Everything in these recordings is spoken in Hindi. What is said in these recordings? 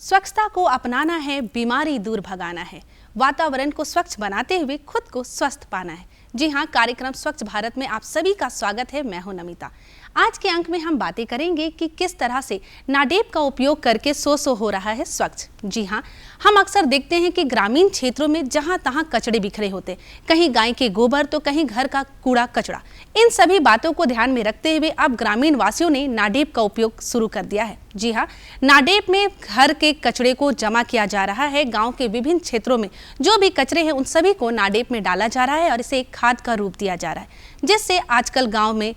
स्वच्छता को अपनाना है, बीमारी दूर भगाना है, वातावरण को स्वच्छ बनाते हुए खुद को स्वस्थ पाना है। जी हाँ, कार्यक्रम स्वच्छ भारत में आप सभी का स्वागत है। मैं हूं नमिता। आज के अंक में हम बातें करेंगे कि किस तरह से नाडेप का उपयोग करके सौ हो रहा है स्वच्छ। जी हाँ, हम अक्सर देखते हैं कि ग्रामीण क्षेत्रों में जहां तहां कचड़े बिखरे होते, कहीं गाय के गोबर तो कहीं घर का कूड़ा कचरा। इन सभी बातों को ध्यान में रखते हुए अब ग्रामीण वासियों ने नाडेप का उपयोग शुरू कर दिया है। जी हाँ, नाडेप में घर के कचड़े को जमा किया जा रहा है। गांव के विभिन्न क्षेत्रों में जो भी कचरे हैं उन सभी को नाडेप में डाला जा रहा है और इसे एक खाद का रूप दिया जा रहा है, जिससे आजकल गांव में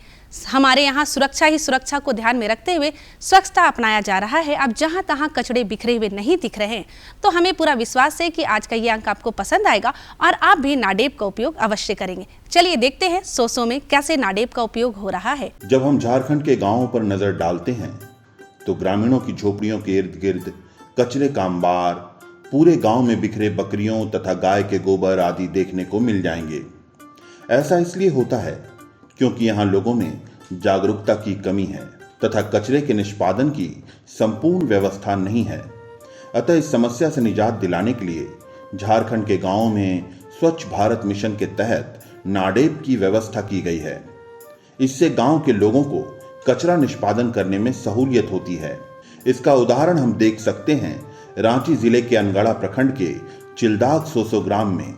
हमारे यहाँ सुरक्षा ही सुरक्षा को ध्यान में रखते हुए स्वच्छता अपनाया जा रहा है। अब जहां तहां कचड़े बिखरे हुए नहीं दिख रहे हैं, तो हमें पूरा विश्वास है कि आज का ये अंक आपको पसंद आएगा और आप भी नाडेप का उपयोग अवश्य करेंगे। चलिए देखते हैं सो में कैसे नाडेप का उपयोग हो रहा है। जब हम झारखंड के गांवों पर नजर डालते हैं तो ग्रामीणों की झोपड़ियों के इर्द गिर्द कचरे का अंबार, पूरे गांव में बिखरे बकरियों तथा गाय के गोबर आदि देखने को मिल जाएंगे। ऐसा इसलिए होता है क्योंकि यहाँ लोगों में जागरूकता की कमी है तथा कचरे के निष्पादन की संपूर्ण व्यवस्था नहीं है। अतः इस समस्या से निजात दिलाने के लिए झारखंड के गांवों में स्वच्छ भारत मिशन के तहत नाडेप की व्यवस्था की गई है। इससे गांव के लोगों को कचरा निष्पादन करने में सहूलियत होती है। इसका उदाहरण हम देख सकते हैं रांची जिले के अनगढ़ा प्रखंड के चिलदाग सोसो ग्राम में,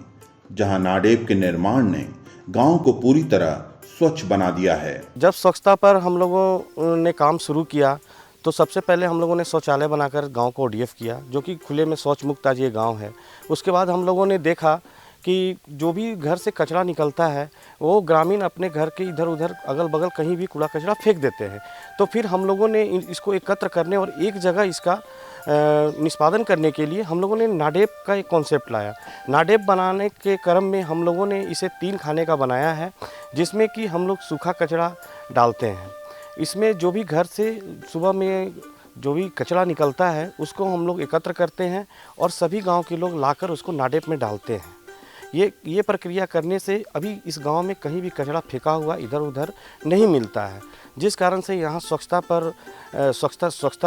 जहां नाडेप के निर्माण ने गांव को पूरी तरह स्वच्छ बना दिया है। जब स्वच्छता पर हम लोगों ने काम शुरू किया तो सबसे पहले हम लोगों ने शौचालय बनाकर गांव को ओडीएफ किया, जो कि खुले में शौच मुक्त आज ये गाँव है। उसके बाद हम लोगों ने देखा कि जो भी घर से कचरा निकलता है वो ग्रामीण अपने घर के इधर उधर अगल बगल कहीं भी कूड़ा कचरा फेंक देते हैं। तो फिर हम लोगों ने इसको एकत्र करने और एक जगह इसका निष्पादन करने के लिए हम लोगों ने नाडेप का एक कॉन्सेप्ट लाया। नाडेप बनाने के क्रम में हम लोगों ने इसे 3 खाने का बनाया है, जिसमें कि हम लोग सूखा कचरा डालते हैं। इसमें जो भी घर से सुबह में जो भी कचरा निकलता है उसको हम लोग एकत्र करते हैं और सभी गांव के लोग लाकर उसको नाडेप में डालते हैं। ये प्रक्रिया करने से अभी इस गांव में कहीं भी कचरा फेंका हुआ इधर उधर नहीं मिलता है, जिस कारण से यहाँ स्वच्छता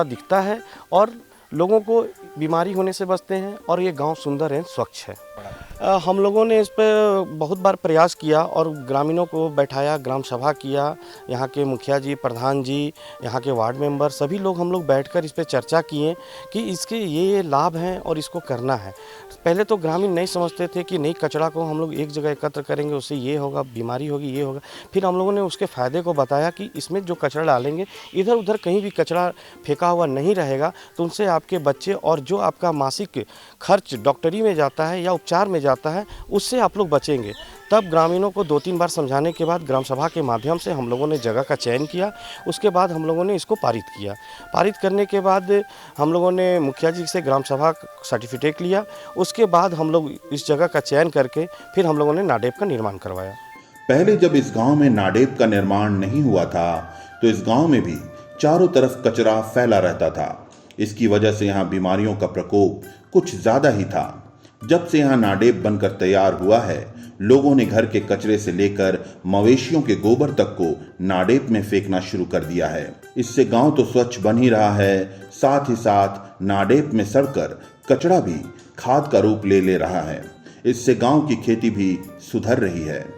दिखता है और लोगों को बीमारी होने से बचते हैं और ये गांव सुंदर है, स्वच्छ है। हम लोगों ने इस पर बहुत बार प्रयास किया और ग्रामीणों को बैठाया, ग्राम सभा किया। यहाँ के मुखिया जी, प्रधान जी, यहाँ के वार्ड मेंबर सभी लोग हम लोग बैठकर इस पर चर्चा किए कि इसके ये लाभ हैं और इसको करना है। पहले तो ग्रामीण नहीं समझते थे कि नहीं, कचरा को हम लोग एक जगह एकत्र करेंगे उससे ये होगा, बीमारी होगी, ये होगा। फिर हम लोगों ने उसके फ़ायदे को बताया कि इसमें जो कचरा डालेंगे इधर उधर कहीं भी कचरा फेंका हुआ नहीं रहेगा, तो उनसे आपके बच्चे और जो आपका मासिक खर्च डॉक्टरी में जाता है या उपचार में जाता है उससे आप लोग बचेंगे। तब ग्रामीणों को 2-3 बार समझाने के बाद ग्राम सभा के माध्यम से हम लोगों ने जगह का चयन किया। उसके बाद हम लोगों ने इसको पारित किया। पारित करने के बाद हम लोगों ने मुखिया जी से ग्राम सभा सर्टिफिकेट लिया। उसके बाद हम लोग इस जगह का चयन करके फिर हम लोगों ने नाडेप का निर्माण करवाया। पहले जब इस गांव में नाडेप का निर्माण नहीं हुआ था तो इस गांव में भी चारों तरफ कचरा फैला रहता था। इसकी वजह से यहाँ बीमारियों का प्रकोप कुछ ज्यादा ही था। जब से यहाँ नाडेप बनकर तैयार हुआ है, लोगों ने घर के कचरे से लेकर मवेशियों के गोबर तक को नाडेप में फेंकना शुरू कर दिया है। इससे गांव तो स्वच्छ बन ही रहा है, साथ ही साथ नाडेप में सड़कर कचरा भी खाद का रूप ले रहा है। इससे गांव की खेती भी सुधर रही है।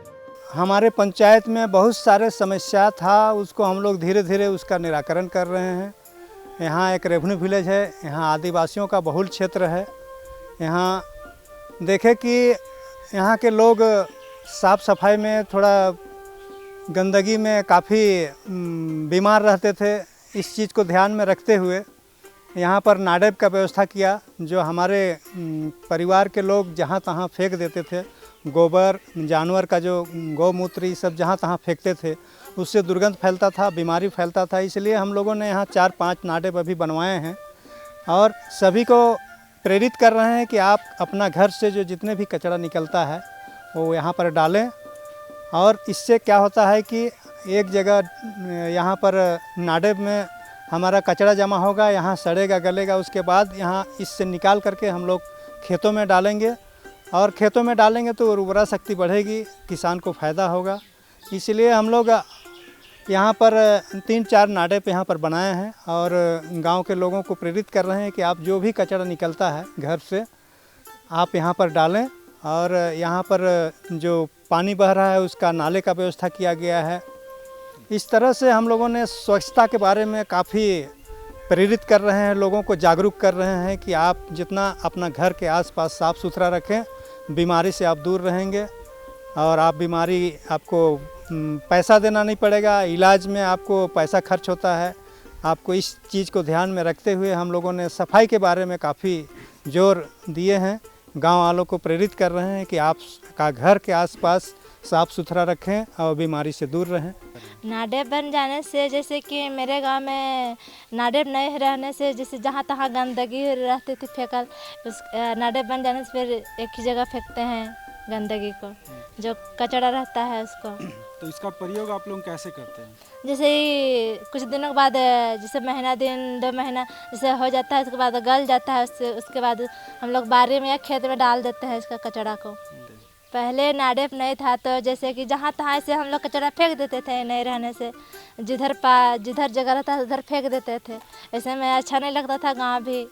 हमारे पंचायत में बहुत सारे समस्या था, उसको हम लोग धीरे धीरे उसका निराकरण कर रहे हैं। यहाँ एक रेवन्यू विलेज है, यहाँ आदिवासियों का बहुल क्षेत्र है। यहाँ देखें कि यहाँ के लोग साफ़ सफाई में थोड़ा गंदगी में काफ़ी बीमार रहते थे। इस चीज़ को ध्यान में रखते हुए यहाँ पर नाडेप का व्यवस्था किया। जो हमारे परिवार के लोग जहाँ तहाँ फेंक देते थे, गोबर जानवर का जो गौमूत्र ये सब जहाँ तहाँ फेंकते थे, उससे दुर्गंध फैलता था, बीमारी फैलता था। इसलिए हम लोगों ने यहाँ 4-5 नाडेप अभी बनवाए हैं और सभी को प्रेरित कर रहे हैं कि आप अपना घर से जो जितने भी कचरा निकलता है वो यहाँ पर डालें। और इससे क्या होता है कि एक जगह यहाँ पर नाडेप में हमारा कचरा जमा होगा, यहाँ सड़ेगा गलेगा, उसके बाद यहाँ इससे निकाल करके हम लोग खेतों में डालेंगे और खेतों में डालेंगे तो उर्वरा शक्ति बढ़ेगी, किसान को फ़ायदा होगा। इसलिए हम लोग यहाँ पर 3-4 नाडेप यहाँ पर बनाए हैं और गांव के लोगों को प्रेरित कर रहे हैं कि आप जो भी कचरा निकलता है घर से आप यहाँ पर डालें। और यहाँ पर जो पानी बह रहा है उसका नाले का व्यवस्था किया गया है। इस तरह से हम लोगों ने स्वच्छता के बारे में काफ़ी प्रेरित कर रहे हैं, लोगों को जागरूक कर रहे हैं कि आप जितना अपना घर के आसपास साफ़ सुथरा रखें, बीमारी से आप दूर रहेंगे और आप बीमारी आपको पैसा देना नहीं पड़ेगा, इलाज में आपको पैसा खर्च होता है। आपको इस चीज़ को ध्यान में रखते हुए हम लोगों ने सफाई के बारे में काफ़ी जोर दिए हैं। गांव वालों को प्रेरित कर रहे हैं कि आप का घर के आसपास साफ़ सुथरा रखें और बीमारी से दूर रहें। नाडेप बन जाने से जैसे कि मेरे गांव में नाडेप नहीं रहने से जैसे जहाँ तहाँ गंदगी रहती थी फेंकल, उस नाडेप बन जाने से फिर एक ही जगह फेंकते हैं गंदगी को, जो कचरा रहता है उसको। तो इसका प्रयोग आप लोग कैसे करते हैं? जैसे ही कुछ दिनों के बाद जैसे महीना दिन 2 महीना जैसे हो जाता है उसके बाद गल जाता है, उसके बाद हम लोग बारी में या खेत में डाल देते हैं इसका कचरा को। पहले नाडेप नहीं था तो जैसे कि जहाँ तहाँ से हम लोग कचरा फेंक देते थे, नहीं रहने से जिधर जगह रहता था उधर फेंक देते थे। ऐसे में अच्छा नहीं लगता था, गाँव भी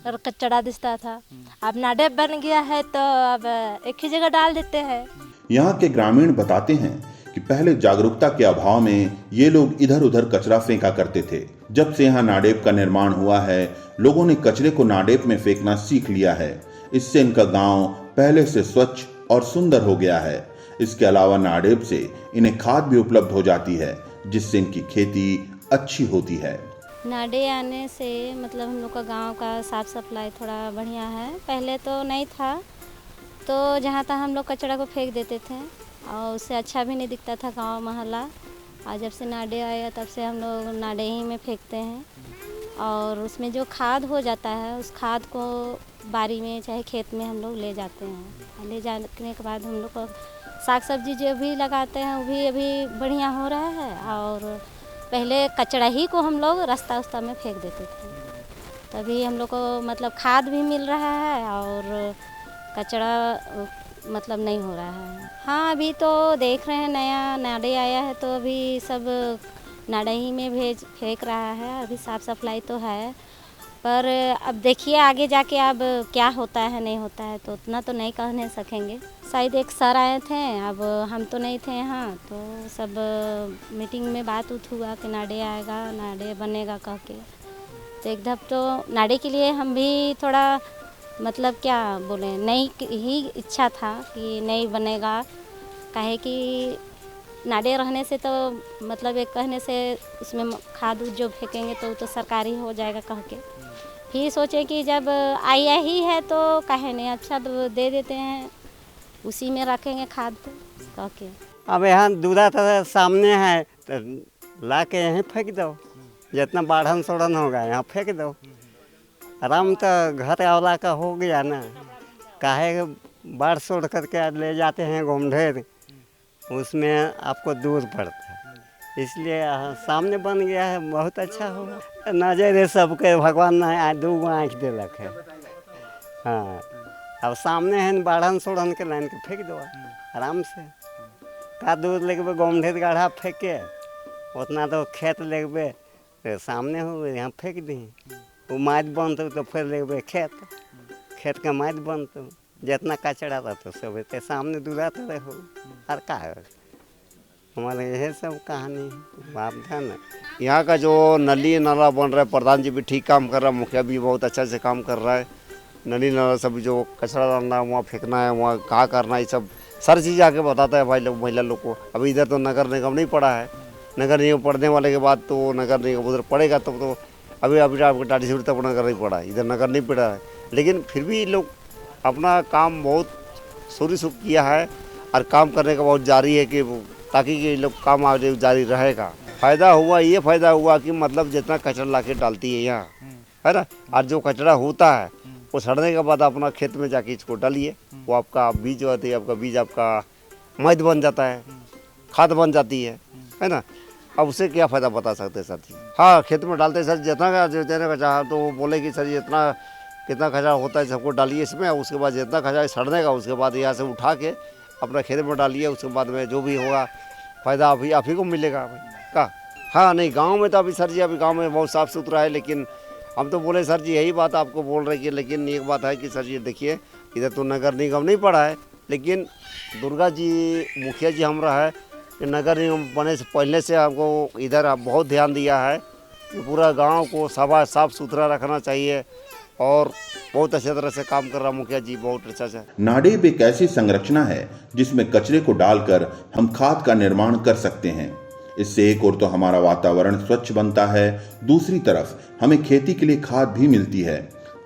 और कचरा दिखता था। अब नाडेप बन गया है तो अब एक ही जगह डाल देते हैं। यहाँ के ग्रामीण बताते हैं कि पहले जागरूकता के अभाव में ये लोग इधर उधर कचरा फेंका करते थे। जब से यहाँ नाडेप का निर्माण हुआ है, लोगों ने कचरे को नाडेप में फेंकना सीख लिया है। इससे इनका गांव पहले से स्वच्छ और सुंदर हो गया है। इसके अलावा नाडेप से इन्हें खाद भी उपलब्ध हो जाती है, जिससे इनकी खेती अच्छी होती है। नाडे आने से मतलब हम लोग का गांव का साफ सफाई थोड़ा बढ़िया है। पहले तो नहीं था, तो जहाँ तहाँ हम लोग कचरा को फेंक देते थे और उससे अच्छा भी नहीं दिखता था गांव मोहल्ला। और जब से नाडे आया तब से हम लोग नाडे ही में फेंकते हैं और उसमें जो खाद हो जाता है उस खाद को बारी में चाहे खेत में हम लोग ले जाते हैं। ले जाने के बाद हम लोग को साग सब्जी जो भी लगाते हैं वो भी अभी बढ़िया हो रहा है। और पहले कचरा ही को हम लोग रास्ता में फेंक देते थे, तभी हम लोग को मतलब खाद भी मिल रहा है और कचरा मतलब नहीं हो रहा है। हाँ, अभी तो देख रहे हैं नया नाडे आया है तो अभी सब नाडे ही में फेंक रहा है। अभी साफ़ सफाई तो है, पर अब देखिए आगे जाके अब क्या होता है नहीं होता है, तो उतना तो नहीं कह नहीं सकेंगे। शायद एक सर आए थे, अब हम तो नहीं थे यहाँ, तो सब मीटिंग में बात हुआ कि नाडे आएगा, नाडे बनेगा कह के। तो एक दफ़ तो नाडे के लिए हम भी थोड़ा मतलब क्या बोले, नहीं ही इच्छा था कि नहीं बनेगा, काहे कि नाडे रहने से तो मतलब एक कहने से उसमें खाद जो फेंकेंगे तो सरकारी हो जाएगा कह के। फिर सोचे कि जब आया ही है तो काहे नहीं, अच्छा तो दे देते हैं, उसी में रखेंगे खाद कह के। अब यहाँ दूधा तो सामने है तो ला के यहीं फेंक दो, जितना बाढ़न सोड़न होगा यहाँ फेंक दो। आराम तो घर वाला का हो गया ना, काहे बाढ़ सोड़ करके ले जाते हैं घूमढेर, उसमें आपको दूर पड़ता है। इसलिए सामने बन गया है, बहुत अच्छा होगा। नजर सबके भगवान ने 2 आँख दिलक है। हाँ, अब सामने है बाढ़न सोड़न के लाइन के फेंक दो आराम से। का दूर लेके घूमढेर गाढ़ा फेंक के उतना तो खेत लेके तो सामने हो यहाँ फेंक दी, वो माइत बनते तो फिर ले खेत का माइत बनते, जितना कचरा रहता सब ते सामने दूराते रहो। और का हमारे यही सब कहानी है, बात है ना। यहाँ का जो नली नाला बन रहा है, प्रधान जी भी ठीक काम कर रहा है, मुखिया भी बहुत अच्छा से काम कर रहा है। नली नाला सब जो कचरा डालना है वहाँ फेंकना है, वहाँ कहाँ करना है, सब सारी चीज़ आके बताता है भाई लोग महिला लोग को। अभी इधर तो नगर निगम नहीं पड़ा है, नगर निगम पढ़ने वाले के बाद तो नगर निगम उधर पड़ेगा तब तो अभी आपको टाटी सिटी तक नगर नहीं पड़ा, इधर नगर नहीं पड़ा है। लेकिन फिर भी लोग अपना काम बहुत शुरू से किया है और काम करने का बहुत जारी है कि ताकि ये लोग काम आगे जारी रहेगा। फ़ायदा हुआ, ये फ़ायदा हुआ कि मतलब जितना कचरा ला के डालती है यहाँ, है ना, और जो कचरा होता है वो सड़ने के बाद अपना खेत में जाके इसको डालिए, वो आपका बीज होती है, आपका बीज आपका मध बन जाता है, खाद बन जाती है ना। अब उससे क्या फ़ायदा बता सकते हैं सर जी? हाँ, खेत में डालते सर जितना का चाहा तो वो बोले कि सर जितना कितना कचरा होता है सबको डालिए इसमें, उसके बाद जितना कचरा सड़ने का उसके बाद यहाँ से उठा के अपना खेत में डालिए, उसके बाद में जो भी होगा फ़ायदा आप ही को मिलेगा भाई। का। हाँ नहीं, गांव में तो अभी सर जी, अभी गांव में बहुत साफ़ सुथरा है, लेकिन हम तो बोले सर जी यही बात आपको बोल रहे कि, लेकिन एक बात है कि सर जी देखिए, इधर तो नगर निगम नहीं पड़ा है, लेकिन दुर्गा जी मुखिया जी हमारा है, नगर निगम बने से पहले से हमको इधर बहुत ध्यान दिया है कि पूरा गांव को साफ सुथरा रखना चाहिए, और बहुत अच्छे तरह से काम कर रहा मुखिया जी, बहुत अच्छा से। नाडेप एक ऐसी संरचना है जिसमें कचरे को डालकर हम खाद का निर्माण कर सकते हैं। इससे एक और तो हमारा वातावरण स्वच्छ बनता है, दूसरी तरफ हमें खेती के लिए खाद भी मिलती है।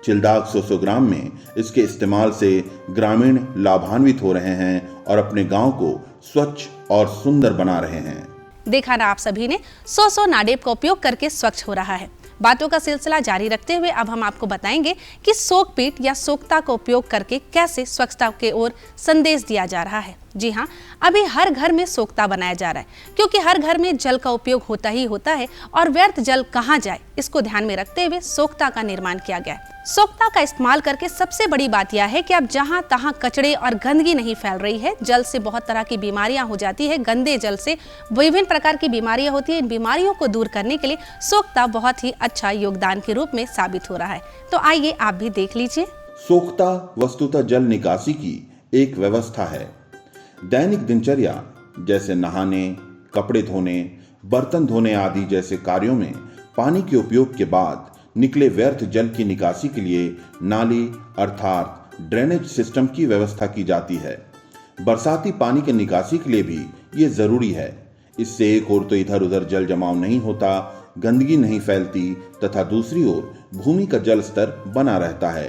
चिल्दाग 100 ग्राम में इसके इस्तेमाल से ग्रामीण लाभान्वित हो रहे हैं और अपने गांव को स्वच्छ और सुंदर बना रहे हैं। देखा ना आप सभी ने, 100 नाडेप का उपयोग करके स्वच्छ हो रहा है। बातों का सिलसिला जारी रखते हुए अब हम आपको बताएंगे कि सोकपीट या सोख्ता का उपयोग करके कैसे स्वच्छता के ओर संदेश दिया जा रहा है। जी हाँ, अभी हर घर में सोख्ता बनाया जा रहा है, क्योंकि हर घर में जल का उपयोग होता ही होता है और व्यर्थ जल कहाँ जाए, इसको ध्यान में रखते हुए सोख्ता का निर्माण किया गया है। सोख्ता का इस्तेमाल करके सबसे बड़ी बात यह है कि अब जहाँ तहाँ कचड़े और गंदगी नहीं फैल रही है। जल से बहुत तरह की बीमारियां हो जाती है, गंदे जल से विभिन्न प्रकार की बीमारियां होती है। इन बीमारियों को दूर करने के लिए सोख्ता बहुत ही अच्छा योगदान के रूप में साबित हो रहा है। तो आइए आप भी देख लीजिए। सोख्ता वस्तुतः जल निकासी की एक व्यवस्था है। दैनिक दिनचर्या जैसे नहाने, कपड़े धोने, बर्तन धोने आदि जैसे कार्यों में पानी के उपयोग के बाद निकले व्यर्थ जल की निकासी के लिए नाली अर्थात ड्रेनेज सिस्टम की व्यवस्था की जाती है। बरसाती पानी के निकासी के लिए भी ये जरूरी है। इससे एक ओर तो इधर उधर जल जमाव नहीं होता, गंदगी नहीं फैलती तथा दूसरी ओर भूमि का जल स्तर बना रहता है।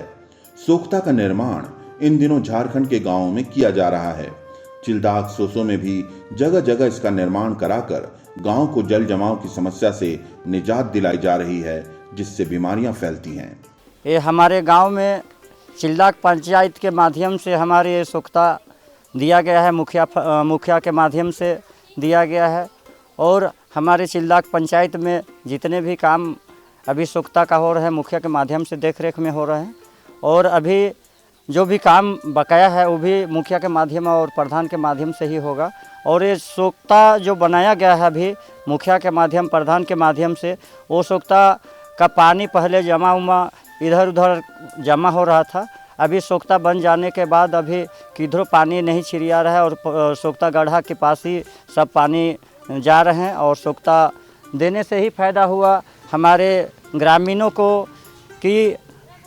सोख्ता का निर्माण इन दिनों झारखंड के गांवों में किया जा रहा है। चिल्दाग 100 में भी जगह जगह इसका निर्माण कराकर गांव को जल जमाव की समस्या से निजात दिलाई जा रही है, जिससे बीमारियां फैलती हैं। ये हमारे गांव में चिल्दाग पंचायत के माध्यम से हमारे सोख्ता दिया गया है, मुखिया के माध्यम से दिया गया है। और हमारे चिल्दाग पंचायत में जितने भी काम अभी सोख्ता का हो रहा है, मुखिया के माध्यम से देख रेख में हो रहे हैं। और अभी जो भी काम बकाया है वो भी मुखिया के माध्यम और प्रधान के माध्यम से ही होगा। और ये सोख्ता जो बनाया गया है अभी मुखिया के माध्यम, प्रधान के माध्यम से, वो सोख्ता का पानी पहले जमा इधर उधर जमा हो रहा था। अभी सोख्ता बन जाने के बाद अभी किधरों पानी नहीं छिड़िया रहा है और सोख्ता गड्ढा के पास ही सब पानी जा रहे हैं। और सोख्ता देने से ही फायदा हुआ हमारे ग्रामीणों को कि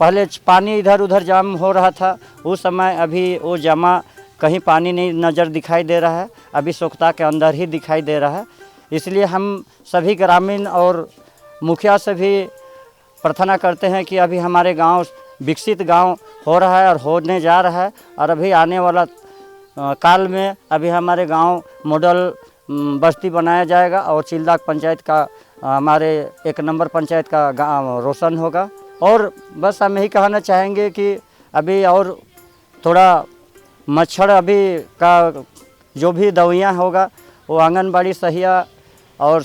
पहले पानी इधर उधर जाम हो रहा था, उस समय अभी वो जमा कहीं पानी नहीं नज़र दिखाई दे रहा है, अभी सोख्ता के अंदर ही दिखाई दे रहा है। इसलिए हम सभी ग्रामीण और मुखिया से भी प्रार्थना करते हैं कि अभी हमारे गांव विकसित गांव हो रहा है और होने जा रहा है। और अभी आने वाला काल में अभी हमारे गांव मॉडल बस्ती बनाया जाएगा और चिल्दाग पंचायत का हमारे 1 नंबर पंचायत का गांव रोशन होगा। और बस हम यही कहना चाहेंगे कि अभी और थोड़ा मच्छर अभी का जो भी दवाइयाँ होगा वो आंगनबाड़ी सहिया और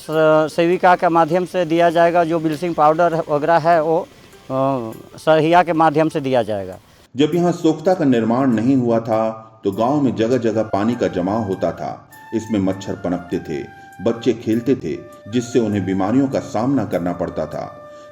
सेविका के माध्यम से दिया जाएगा। जो ब्लीचिंग पाउडर वगैरह है वो सहिया के माध्यम से दिया जाएगा। जब यहाँ सोख्ता का निर्माण नहीं हुआ था तो गांव में जगह जगह पानी का जमाव होता था। इसमें मच्छर पनपते थे, बच्चे खेलते थे, जिससे उन्हें बीमारियों का सामना करना पड़ता था।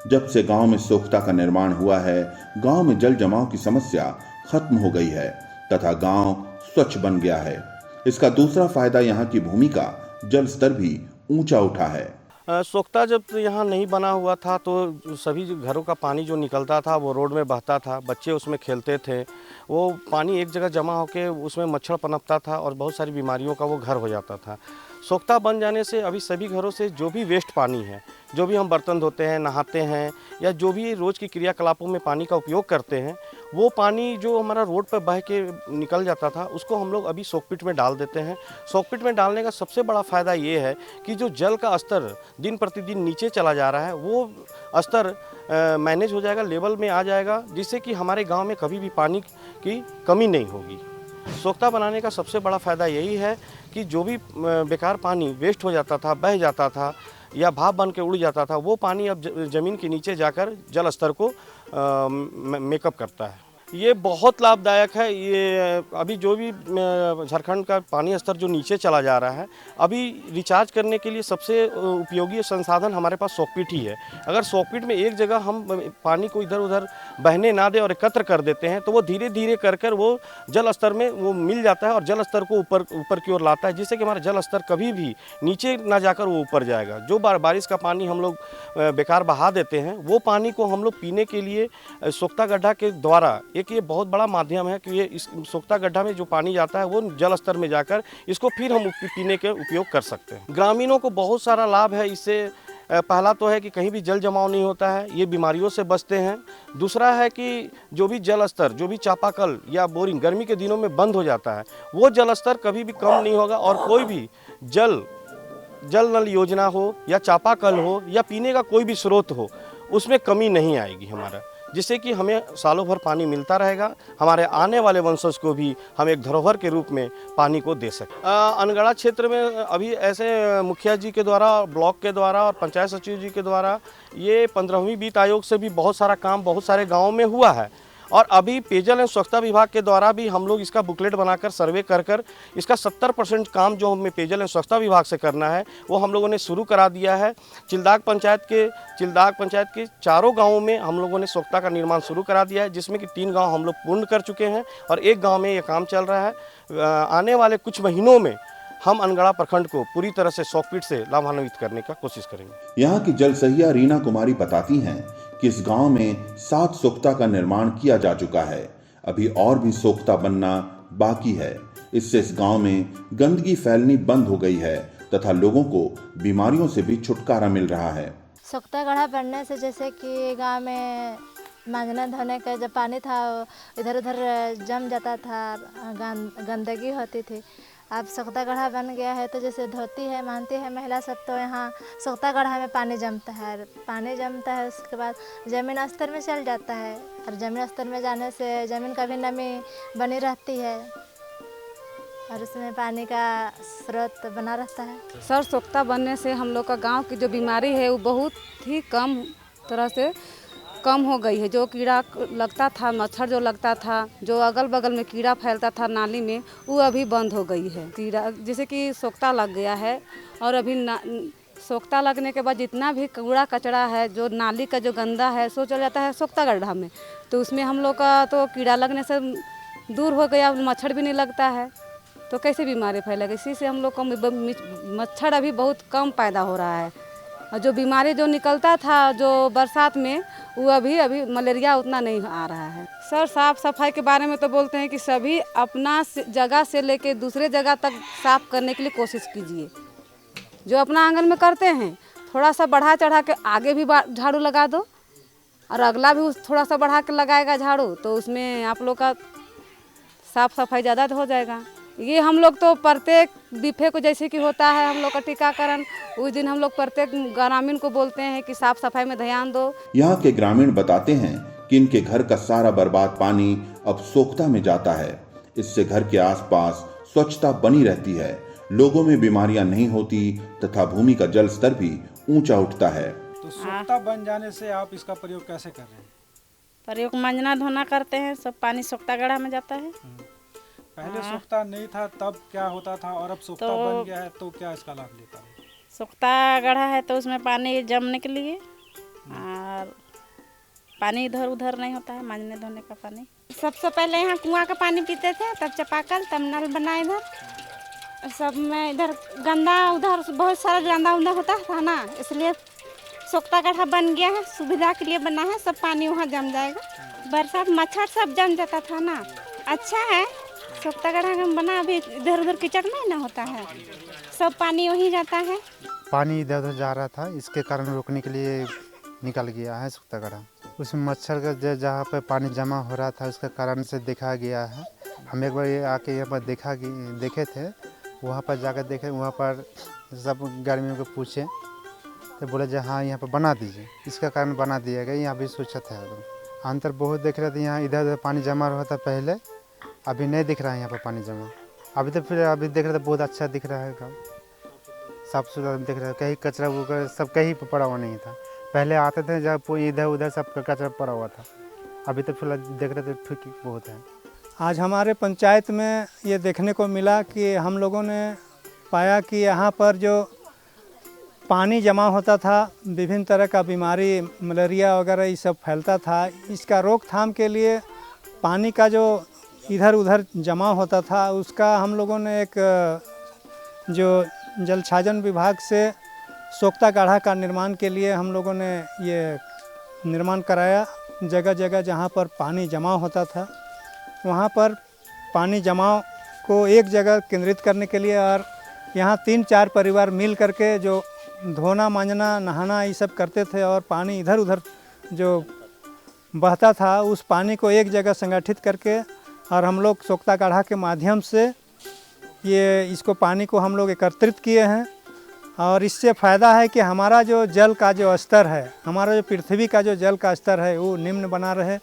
जब से गांव में सोख्ता का निर्माण हुआ है, गांव में जल जमाव की समस्या खत्म हो गई है तथा गांव स्वच्छ बन गया है। इसका दूसरा फायदा यहाँ की भूमि का जल स्तर भी ऊंचा उठा है। सोख्ता जब यहाँ नहीं बना हुआ था तो सभी घरों का पानी जो निकलता था वो रोड में बहता था, बच्चे उसमें खेलते थे, वो पानी एक जगह जमा होकर उसमें मच्छर पनपता था और बहुत सारी बीमारियों का वो घर हो जाता था। सोख्ता बन जाने से अभी सभी घरों से जो भी वेस्ट पानी है, जो भी हम बर्तन धोते हैं, नहाते हैं या जो भी रोज़ की क्रियाकलापों में पानी का उपयोग करते हैं, वो पानी जो हमारा रोड पर बह के निकल जाता था उसको हम लोग अभी सोकपिट में डाल देते हैं। सोकपिट में डालने का सबसे बड़ा फ़ायदा ये है कि जो जल का स्तर दिन प्रतिदिन नीचे चला जा रहा है वो स्तर मैनेज हो जाएगा, लेवल में आ जाएगा, जिससे कि हमारे गाँव में कभी भी पानी की कमी नहीं होगी। सोख्ता बनाने का सबसे बड़ा फ़ायदा यही है कि जो भी बेकार पानी वेस्ट हो जाता था, बह जाता था या भाप बन के उड़ जाता था, वो पानी अब ज़मीन के नीचे जाकर जल स्तर को मेकअप करता है। ये बहुत लाभदायक है। ये अभी जो भी झारखंड का पानी स्तर जो नीचे चला जा रहा है, अभी रिचार्ज करने के लिए सबसे उपयोगी संसाधन हमारे पास सॉकपिट ही है। अगर सॉकपिट में एक जगह हम पानी को इधर उधर बहने ना दें और एकत्र कर देते हैं तो वो धीरे धीरे कर वो जल स्तर में वो मिल जाता है और जल स्तर को ऊपर की ओर लाता है, जिससे कि हमारा जल स्तर कभी भी नीचे ना जाकर वो ऊपर जाएगा। जो बारिश का पानी हम लोग बेकार बहा देते हैं, वो पानी को हम लोग पीने के लिए सोख्ता गड्ढा के द्वारा, एक ये बहुत बड़ा माध्यम है कि ये इस सोख्ता गड्ढा में जो पानी जाता है वो जल स्तर में जाकर इसको फिर हम पीने के उपयोग कर सकते हैं। ग्रामीणों को बहुत सारा लाभ है इससे। पहला तो है कि कहीं भी जल जमाव नहीं होता है, ये बीमारियों से बचते हैं। दूसरा है कि जो भी जल स्तर, जो भी चापाकल या बोरिंग गर्मी के दिनों में बंद हो जाता है, वो जल स्तर कभी भी कम नहीं होगा और कोई भी जल नल योजना हो या चापाकल हो या पीने का कोई भी स्रोत हो, उसमें कमी नहीं आएगी हमारा, जिससे कि हमें सालों भर पानी मिलता रहेगा। हमारे आने वाले वंशज को भी हम एक धरोहर के रूप में पानी को दे सकें। अनगढ़ा क्षेत्र में अभी ऐसे मुखिया जी के द्वारा, ब्लॉक के द्वारा और पंचायत सचिव जी के द्वारा ये 15वीं वित्त आयोग से भी बहुत सारा काम बहुत सारे गाँव में हुआ है और अभी पेयजल एवं स्वच्छता विभाग के द्वारा भी हम लोग इसका बुकलेट बनाकर सर्वे कर इसका 70% काम जो हमें पेयजल एवं स्वच्छता विभाग से करना है वो हम लोगों ने शुरू करा दिया है। चिल्दाग पंचायत के चारों गांवों में हम लोगों ने स्वच्छता का निर्माण शुरू करा दिया है, जिसमें कि 3 गांव हम लोग पूर्ण कर चुके हैं और एक गाँव में ये काम चल रहा है। आने वाले कुछ महीनों में हम अनगढ़ा प्रखंड को पूरी तरह से सॉकपिट से लाभान्वित करने का कोशिश करेंगे। यहाँ की जल सहिया रीना कुमारी बताती हैं कि इस गांव में 7 सोख्ता का निर्माण किया जा चुका है, अभी और भी सोख्ता बनना बाकी है। इससे इस गांव में गंदगी फैलनी बंद हो गई है तथा लोगों को बीमारियों से भी छुटकारा मिल रहा है। सोख्ता गड्ढा बनने से जैसे कि गांव में मांजने धोने का जब पानी था इधर उधर जम जाता था, गंदगी होती थी। अब सोख्ता गड्ढा बन गया है तो जैसे धोती है, मानती है महिला सब, तो यहाँ सोख्ता गड्ढा में पानी जमता है। उसके बाद ज़मीन स्तर में चल जाता है और ज़मीन स्तर में जाने से ज़मीन का भी नमी बनी रहती है और उसमें पानी का स्रोत बना रहता है। सर, सोख्ता बनने से हम लोग का गांव की जो बीमारी है वो बहुत ही कम तरह से कम हो गई है। जो कीड़ा लगता था, मच्छर जो लगता था, जो अगल बगल में कीड़ा फैलता था नाली में, वो अभी बंद हो गई है। कीड़ा जैसे कि सोख्ता लग गया है और अभी सोख्ता लगने के बाद जितना भी कूड़ा कचरा है, जो नाली का जो गंदा है, सो चल जाता है सोख्ता गड्ढा में। तो उसमें हम लोग का तो कीड़ा लगने से दूर हो गया, मच्छर भी नहीं लगता है, तो कैसे बीमारी फैलेगी। इसी से हम लोग को मच्छर अभी बहुत कम पैदा हो रहा है और जो बीमारी जो निकलता था जो बरसात में, वो अभी मलेरिया उतना नहीं आ रहा है। सर, साफ़ सफाई के बारे में तो बोलते हैं कि सभी अपना जगह से लेके दूसरे जगह तक साफ़ करने के लिए कोशिश कीजिए। जो अपना आंगन में करते हैं थोड़ा सा बढ़ा चढ़ा के आगे भी झाड़ू लगा दो और अगला भी थोड़ा सा बढ़ा के लगाएगा झाड़ू, तो उसमें आप लोग का साफ़ सफाई ज़्यादा हो जाएगा। ये हम लोग तो प्रत्येक बिफे को जैसे कि होता है हम लोग का टीकाकरण, उस दिन हम लोग प्रत्येक ग्रामीण को बोलते हैं कि साफ सफाई में ध्यान दो। यहाँ के ग्रामीण बताते हैं कि इनके घर का सारा बर्बाद पानी अब सोख्ता में जाता है। इससे घर के आसपास स्वच्छता बनी रहती है, लोगों में बीमारियां नहीं होती तथा भूमि का जल स्तर भी ऊंचा उठता है। तो सोख्ता बन जाने से आप इसका प्रयोग कैसे कर रहे हैं? प्रयोग मांजना धोना करते हैं, सब पानी सोख्ता गड्ढा में जाता है। पहले सोख्ता नहीं था तब क्या होता था और अब सोख्ता बन गया है तो क्या इसका लाभ लेता है? सोख्ता गड्ढा है तो उसमें पानी जमने के लिए और पानी इधर उधर नहीं होता है, मांजने धोने का पानी। सबसे पहले यहाँ कुआं का पानी पीते थे, तब चापाकल, तब नल बना इधर। सब में इधर गंदा, उधर बहुत सारा गंदा उंदा होता था ना, इसलिए सोख्ता गड्ढा बन गया है, सुविधा के लिए बना है। सब पानी वहाँ जम जाएगा, बरसात मच्छर सब जम जाता था ना। अच्छा है सोख्ता गड्ढा बना, अभी इधर उधर कीचड़ नहीं ना होता है, सब पानी वहीं जाता है। पानी इधर उधर जा रहा था, इसके कारण रोकने के लिए निकल गया है सोख्ता गड्ढा। उसमें मच्छर का जहाँ पे पानी जमा हो रहा था उसके कारण से देखा गया है। हम एक बार ये आके यहाँ पर देखे थे, वहाँ पर जाकर देखे, वहाँ पर सब गर्मियों को पूछे तो बोले जो हाँ यहाँ पर बना दीजिए, इसका कारण बना दिया गया। यहाँ भी स्वच्छता है, अंतर बहुत देख रहे थे। यहाँ इधर उधर पानी जमा रहा था पहले, अभी नहीं दिख रहा है यहाँ पर पानी जमा। अभी तो फिर अभी देख रहे थे बहुत अच्छा दिख रहा है, गाँव साफ सुथरा दिख रहा है, कहीं कचरा वगैरह सब कहीं पर पड़ा हुआ नहीं था। पहले आते थे जब इधर उधर सब कचरा पड़ा हुआ था, अभी तो फिलहाल देख रहे थे ठीक बहुत है। आज हमारे पंचायत में ये देखने को मिला कि हम लोगों ने पाया कि यहाँ पर जो पानी जमा होता था, विभिन्न तरह का बीमारी, मलेरिया वगैरह ये सब फैलता था। इसका रोकथाम के लिए पानी का जो इधर उधर जमा होता था उसका हम लोगों ने एक जो जल छाजन विभाग से सोख्ता गाढ़ा का निर्माण के लिए हम लोगों ने ये निर्माण कराया। जगह जगह जहाँ पर पानी जमा होता था वहाँ पर पानी जमाव को एक जगह केंद्रित करने के लिए, और यहाँ 3-4 परिवार मिल करके जो धोना मांजना नहाना ये सब करते थे, और पानी इधर उधर जो बहता था उस पानी को एक जगह संगठित करके, और हम लोग सोख्ता गाढ़ा के माध्यम से ये इसको पानी को हम लोग एकत्रित किए हैं। और इससे फ़ायदा है कि हमारा जो जल का जो स्तर है, हमारा जो पृथ्वी का जो जल का स्तर है वो निम्न बना रहे।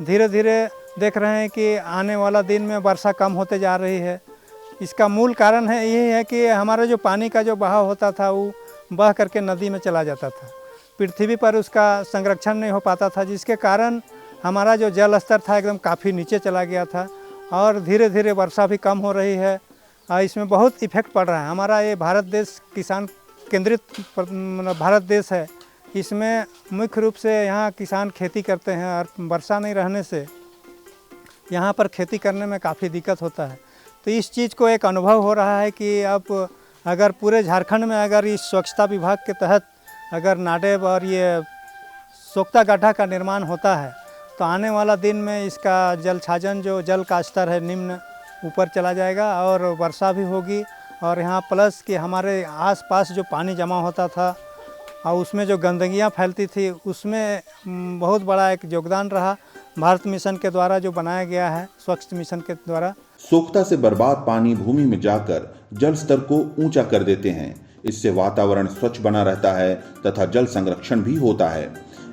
धीरे धीरे देख रहे हैं कि आने वाला दिन में वर्षा कम होते जा रही है। इसका मूल कारण है यही है कि हमारा जो पानी का जो बहाव होता था वो बह करके नदी में चला जाता था, पृथ्वी पर उसका संरक्षण नहीं हो पाता था, जिसके कारण हमारा जो जल स्तर था एकदम काफ़ी नीचे चला गया था। और धीरे धीरे वर्षा भी कम हो रही है, इसमें बहुत इफ़ेक्ट पड़ रहा है। हमारा ये भारत देश किसान केंद्रित भारत देश है, इसमें मुख्य रूप से यहाँ किसान खेती करते हैं, और वर्षा नहीं रहने से यहाँ पर खेती करने में काफ़ी दिक्कत होता है। तो इस चीज़ को एक अनुभव हो रहा है कि अब अगर पूरे झारखंड में अगर इस स्वच्छता विभाग के तहत अगर नाडेब और ये सोख्ता गाढ़ा का निर्माण होता है तो आने वाला दिन में इसका जल छाजन जो जल का स्तर है निम्न ऊपर चला जाएगा, और वर्षा भी होगी। और यहाँ प्लस कि हमारे आसपास जो पानी जमा होता था और उसमें जो गंदगियाँ फैलती थी उसमें बहुत बड़ा एक योगदान रहा भारत मिशन के द्वारा जो बनाया गया है, स्वच्छ मिशन के द्वारा। सोख्ता से बर्बाद पानी भूमि में जाकर जल स्तर को ऊंचा कर देते हैं। इससे वातावरण स्वच्छ बना रहता है तथा जल संरक्षण भी होता है।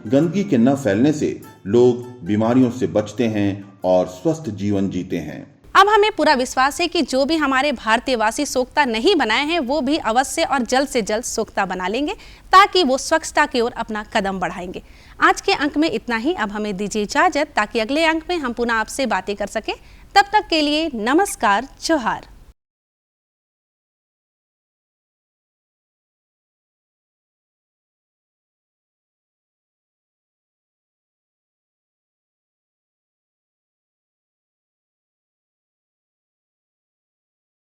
गंदगी के न फैलने से लोग बीमारियों से बचते हैं और स्वस्थ जीवन जीते हैं। अब हमें पूरा विश्वास है कि जो भी हमारे भारतीयवासी सोख्ता नहीं बनाए हैं वो भी अवश्य और जल्द से जल्द सोख्ता बना लेंगे, ताकि वो स्वच्छता की ओर अपना कदम बढ़ाएंगे। आज के अंक में इतना ही। अब हमें दीजिए इजाजत, ताकि अगले अंक में हम पुनः आपसे बातें कर सकें। तब तक के लिए नमस्कार, जोहार।